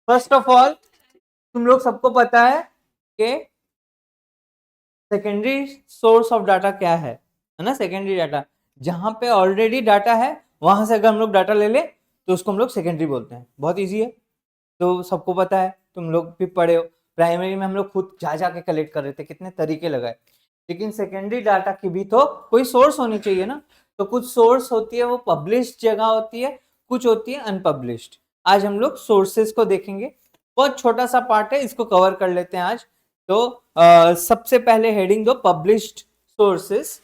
First of all तुम लोग सबको पता है कि सेकेंडरी सोर्स ऑफ डाटा क्या है ना? सेकेंडरी डाटा, जहां पे ऑलरेडी डाटा है वहां से अगर हम लोग डाटा ले ले तो उसको हम लोग सेकेंडरी बोलते हैं। बहुत इजी है, तो सबको पता है, तुम लोग भी पढ़े हो। प्राइमरी में हम लोग खुद जा जाके कलेक्ट कर रहे थे, कितने तरीके लगाए। लेकिन सेकेंडरी डाटा की भी तो कोई सोर्स होनी चाहिए ना। तो कुछ सोर्स होती है वो पब्लिश्ड जगह होती है, कुछ होती है अनपब्लिश्ड। आज हम लोग सोर्सेस को देखेंगे, बहुत छोटा सा पार्ट है, इसको कवर कर लेते हैं आज। तो सबसे पहले हेडिंग दो पब्लिश्ड सोर्सेस।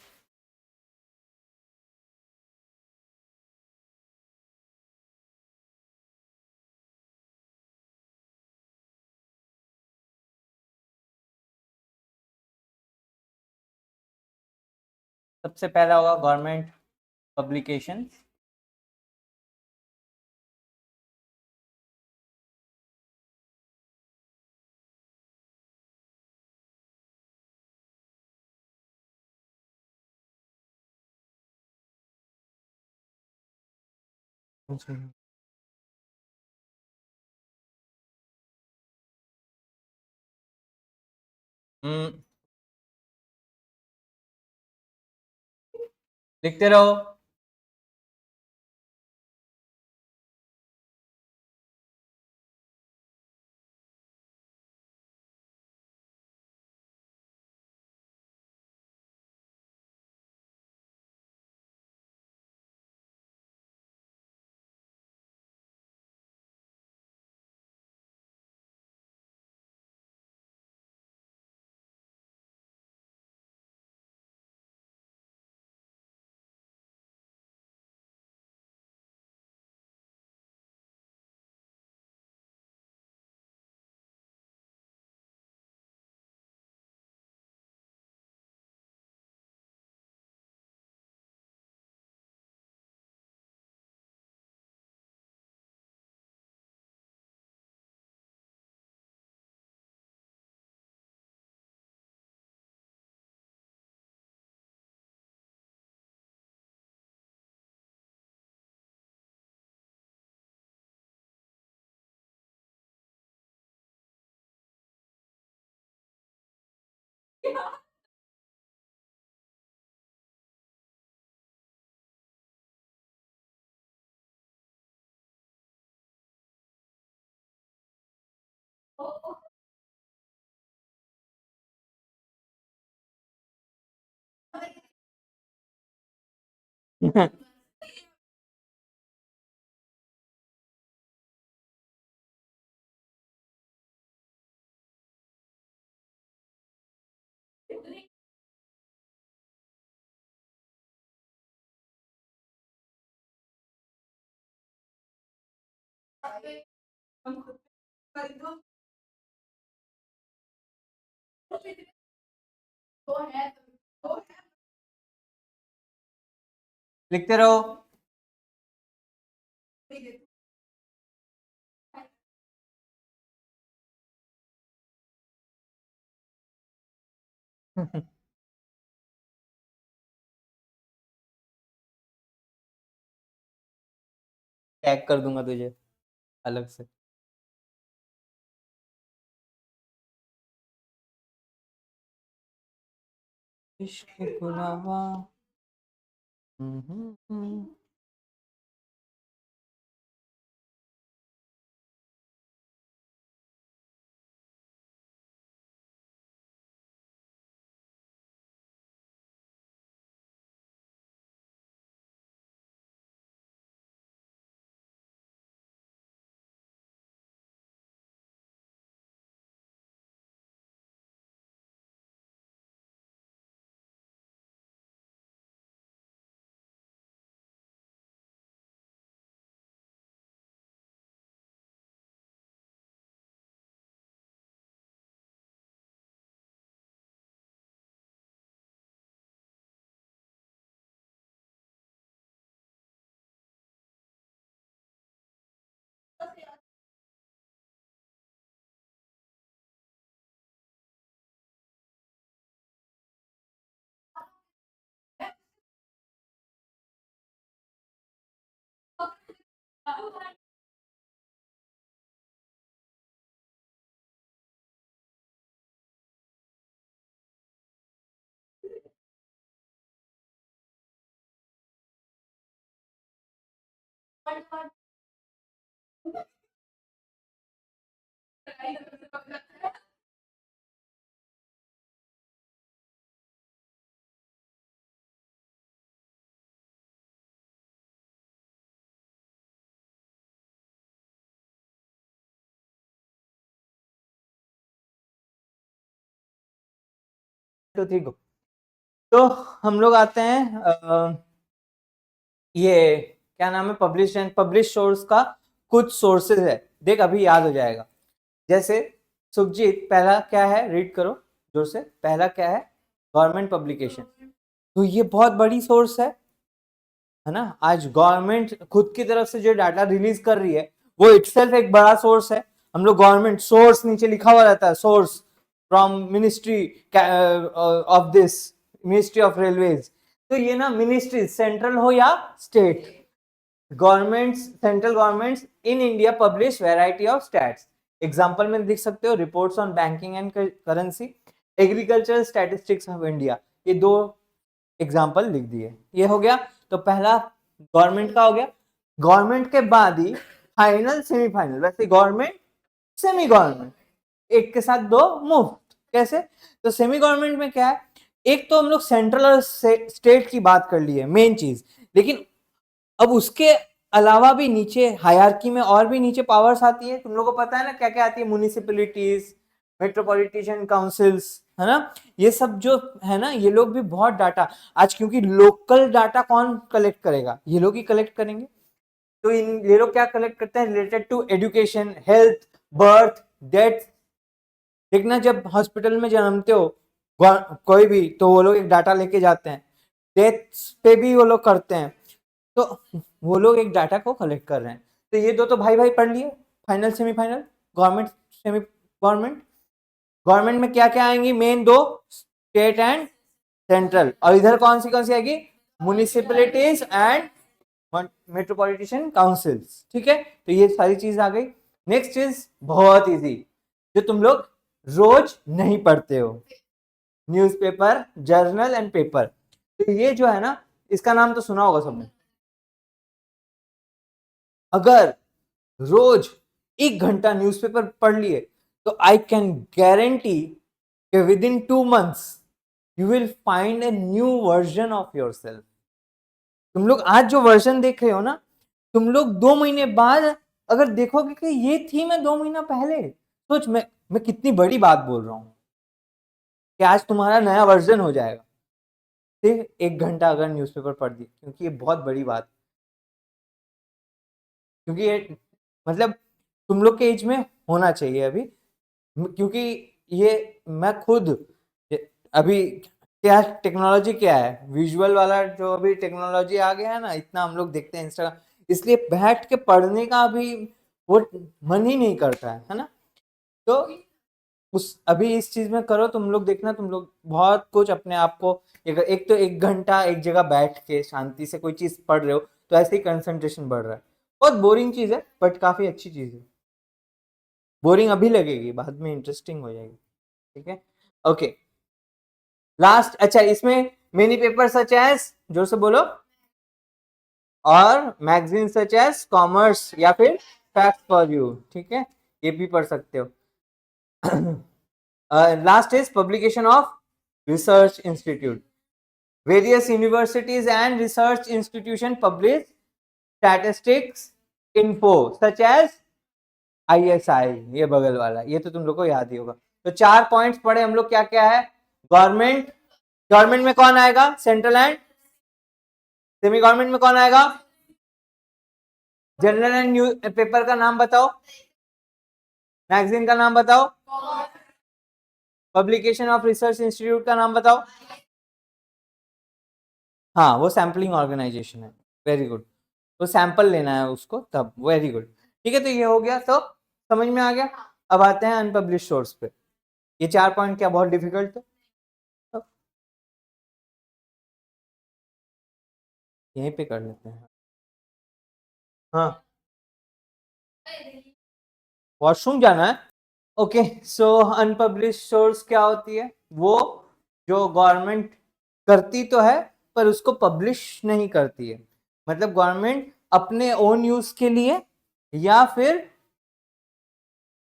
सबसे पहला होगा गवर्नमेंट पब्लिकेशन। लिखते रहो। लिखते रहो। टैग कर दूंगा तुझे अलग से। इश्क गुलाबा। हम्म। 2 3 गो। तो हम लोग आते हैं ये क्या नाम है, पब्लिश एंड पब्लिश सोर्स का कुछ सोर्सेज है, देख अभी याद हो जाएगा। जैसे सुखजीत, पहला क्या है, रीड करो जोर से, पहला क्या है, गवर्नमेंट पब्लिकेशन। तो ये बहुत बड़ी सोर्स है ना। आज गवर्नमेंट खुद की तरफ से जो डाटा रिलीज कर रही है वो इटसेल्फ एक बड़ा सोर्स है। हम लोग गवर्नमेंट सोर्स नीचे लिखा हुआ रहता है, source from ministry of this, ministry of railways. तो ये ना मिनिस्ट्री सेंट्रल हो या state, government, central government in India publish variety of stats. Example में देख सकते हो, reports on banking and currency, agriculture statistics of India. ये दो एग्जांपल लिख दिए, ये हो गया। तो पहला गवर्नमेंट का हो गया। गवर्नमेंट के बाद ही फाइनल सेमीफाइनल, वैसे गवर्नमेंट सेमी गवर्नमेंट, एक के साथ दो मुफ्त। कैसे? तो सेमी गवर्नमेंट में क्या है, एक तो हम लोग सेंट्रल और स्टेट की बात कर ली है मेन चीज, लेकिन अब उसके अलावा भी नीचे हायरार्की में और भी नीचे पावर्स आती है। तुम लोगों को पता है ना क्या क्या आती है, म्युनिसिपैलिटीज, मेट्रोपॉलिटन काउंसिल्स, है ना। ये सब जो है ना, ये लोग भी बहुत डाटा आज, क्योंकि लोकल डाटा कौन कलेक्ट करेगा, ये लोग ही कलेक्ट करेंगे। तो ये लोग क्या कलेक्ट करते हैं, related to education, health, birth, death. देखना जब हॉस्पिटल में जन्मते हो कोई भी, तो वो लोग एक डाटा लेके जाते हैं, डेथ पे भी वो लोग करते हैं। तो वो लोग एक डाटा को कलेक्ट कर रहे हैं। तो ये दो तो भाई भाई पढ़ लिए, final semifinal, government semi government. Government में क्या क्या आएंगी, मेन दो, स्टेट एंड सेंट्रल। और इधर कौन सी आएगी, म्युनिसिपैलिटीज एंड मेट्रोपॉलिटन काउंसिल्स। ठीक है, तो ये सारी चीज आ गई। नेक्स्ट चीज बहुत इजी, जो तुम लोग रोज नहीं पढ़ते हो, न्यूज़पेपर, जर्नल एंड पेपर। तो ये जो है ना, इसका नाम तो सुना होगा सबने। अगर रोज 1 घंटा न्यूज़पेपर पढ़ लिए तो I can guarantee with in 2 months you will find a new version of your self. तुम लोग आज जो वर्जन देख रहे हो ना, तुम लोग 2 महीने बाद अगर देखोगे कि ये थी मैं 2 महीना पहले, सोच मैं कितनी बड़ी बात बोल रहा हूं कि आज तुम्हारा नया वर्जन हो जाएगा सिर्फ 1 घंटा अगर न्यूज़पेपर पढ़ दी। क्योंकि ये बहुत बड़ी बात, क्योंकि ये मतलब तुम लोग के एज में होना चाहिए अभी। क्योंकि ये मैं खुद अभी क्या टेक्नोलॉजी क्या है, विजुअल वाला जो अभी टेक्नोलॉजी आ गया है ना, इतना हम लोग देखते हैं इंस्टाग्राम, इसलिए बैठ के पढ़ने का अभी वो मन ही नहीं करता है ना। तो उस अभी इस चीज में करो तुम लोग, देखना तुम लोग बहुत कुछ अपने आप को, एक तो 1 घंटा एक जगह बैठ के शांति से कोई चीज पढ़ रहे हो तो ऐसे ही कंसंट्रेशन बढ़ रहा है। बहुत बोरिंग चीज है बट काफी अच्छी चीज है। बोरिंग अभी लगेगी, बाद में इंटरेस्टिंग हो जाएगी। ठीक है, ओके। लास्ट, अच्छा इसमें मेनी पेपर सच एज, जोर से बोलो, और मैगजीन सच एज कॉमर्स या फिर फैक्ट फॉर यू। ठीक है, ये भी पढ़ सकते हो। Last is publication of research institute. Various universities and research institution publish statistics info such as ISI, ये बगल वाला, ये तो तुम लोग को याद ही होगा। तो 4 पॉइंट्स पढ़े हम लोग, क्या क्या है, गवर्नमेंट, गवर्नमेंट में कौन आएगा, सेंट्रल एंड सेमी गवर्नमेंट में कौन आएगा, जर्नल एंड न्यूज पेपर का नाम बताओ, मैगजीन का नाम बताओ, पब्लिकेशन ऑफ रिसर्च इंस्टीट्यूट का नाम बताओ। हाँ, वो सैम्पलिंग ऑर्गेनाइजेशन है, वेरी गुड, तो सैंपल लेना है उसको तब, वेरी गुड। ठीक है, तो ये हो गया, तो समझ में आ गया। अब आते हैं अनपब्लिश सोर्स पे। ये 4 पॉइंट क्या बहुत डिफिकल्ट थे? तो यहीं पे कर लेते हैं। हाँ, वॉशरूम जाना है, ओके। सो अनपब्लिश सोर्स क्या होती है, वो जो गवर्नमेंट करती तो है पर उसको पब्लिश नहीं करती है। मतलब गवर्नमेंट अपने ओन यूज के लिए या फिर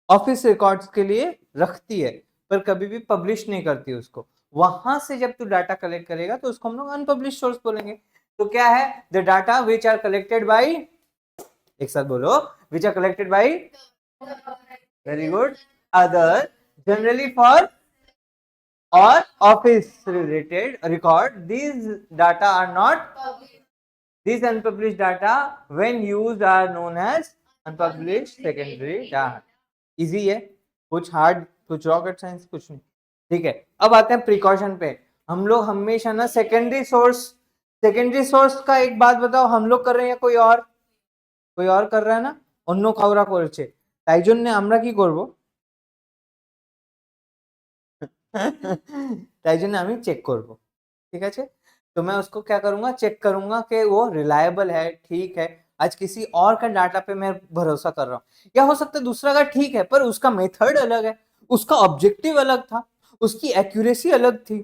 ऑफिस रिकॉर्ड्स के लिए रखती है, पर कभी भी पब्लिश नहीं करती उसको। वहां से जब तू डाटा कलेक्ट करेगा तो उसको हम लोग अनपब्लिश सोर्स बोलेंगे। तो क्या है, the data which are collected by, एक साथ बोलो, which are collected by, very good, other, generally for or office related record. These data are not, these unpublished data when used are known as unpublished secondary data. Easy है, कुछ hard, कुछ rocket science कुछ नहीं। ठीक है, अब आते हैं प्रिकॉशन पे। हम लोग हमेशा ना सेकेंडरी सोर्स का एक बात बताओ, हम लोग कर रहे हैं, कोई और कर रहा है ना, অন্য কাউরা করেছে, তাই জন্য আমরা কি করব, তাই জন্য আমি চেক করব, ঠিক আছে। तो मैं उसको क्या करूंगा, चेक करूंगा कि वो रिलायबल है, ठीक है। आज किसी और का डाटा पे मैं भरोसा कर रहा हूँ, या हो सकता है दूसरा का ठीक है पर उसका मेथड अलग है, उसका ऑब्जेक्टिव अलग था, उसकी एक्यूरेसी अलग थी।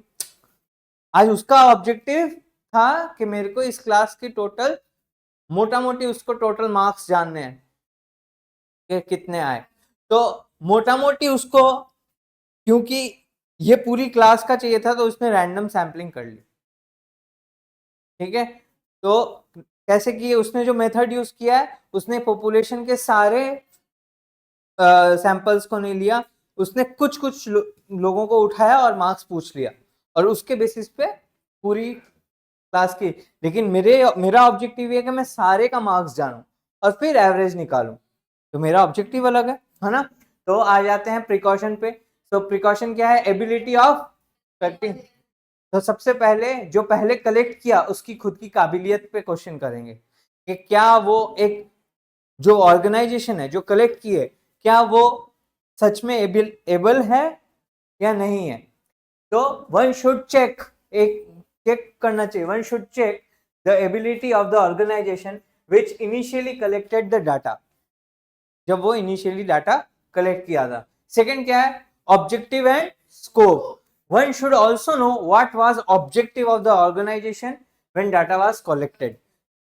आज उसका ऑब्जेक्टिव था कि मेरे को इस क्लास की टोटल, मोटा मोटी उसको टोटल मार्क्स जानने हैं कि कितने आए। तो मोटा मोटी उसको, क्योंकि ये पूरी क्लास का चाहिए था, तो उसने रैंडम सैम्पलिंग कर ली, ठीक है। तो कैसे किए, उसने जो मेथड यूज किया है, उसने पॉपुलेशन के सारे सैंपल्स को नहीं लिया, उसने कुछ कुछ लोगों को उठाया और मार्क्स पूछ लिया, और उसके बेसिस पे पूरी क्लास की। लेकिन मेरा ऑब्जेक्टिव है कि मैं सारे का मार्क्स जानूं और फिर एवरेज निकालूं, तो मेरा ऑब्जेक्टिव अलग है ना। तो आ जाते हैं प्रिकॉशन पे। तो प्रिकॉशन क्या है, एबिलिटी ऑफ कलेक्टिंग। तो सबसे पहले जो पहले कलेक्ट किया उसकी खुद की काबिलियत पे क्वेश्चन करेंगे कि क्या वो एक, जो ऑर्गेनाइजेशन है जो कलेक्ट की है, क्या वो सच में एबल है या नहीं है। तो वन शुड चेक, एक चेक करना चाहिए, one should check the ability of the organization which initially collected the data, जब वो इनिशियली डाटा कलेक्ट किया था। सेकंड क्या है, objective and scope. One should also know what was objective of the organization when data was collected.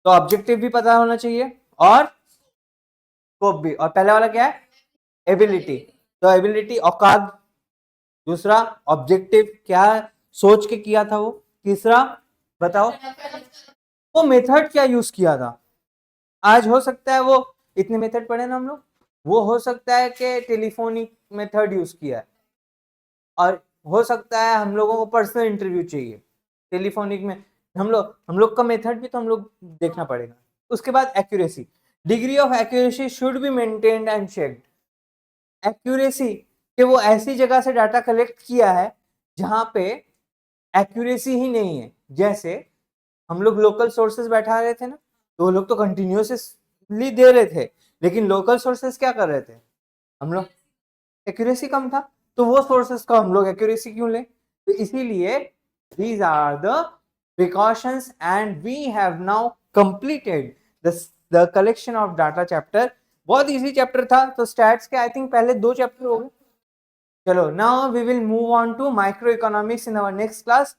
तो objective भी पता होना चाहिए और स्कोप भी। और पहला वाला क्या है, एबिलिटी। तो एबिलिटी औकात, दूसरा ऑब्जेक्टिव क्या सोच के किया था वो, तीसरा बताओ वो मेथड क्या यूज किया था। आज हो सकता है वो, इतने मेथड पढ़े ना हम लोग, वो हो सकता है कि टेलीफोनिक मेथड यूज किया है, और हो सकता है हम लोगों को पर्सनल इंटरव्यू चाहिए टेलीफोनिक में, हम लोग का मेथड भी तो हम लोग देखना पड़ेगा। उसके बाद accuracy, degree of accuracy should be maintained and checked. Accuracy कि वो ऐसी जगह से डाटा कलेक्ट किया है जहां पे एक्यूरेसी ही नहीं है। जैसे हम लोग लोकल सोर्सेज बैठा रहे थे ना, तो वो लोग तो कंटिन्यूसली दे रहे थे, लेकिन लोकल सोर्सेज क्या कर रहे थे, हम लोग एक्यूरेसी कम था, तो वो सोर्सेज का हम लोग एक्यूरेसी क्यों लें। तो इसीलिए these are the precautions, and we have now completed the collection of data chapter। बहुत इजी चैप्टर था। तो स्टैट्स के आई थिंक पहले 2 चैप्टर हो गए। चलो, now we will move on to microeconomics in our next class,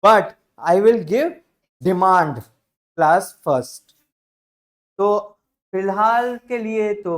but I will give demand class first. तो फिलहाल के लिए तो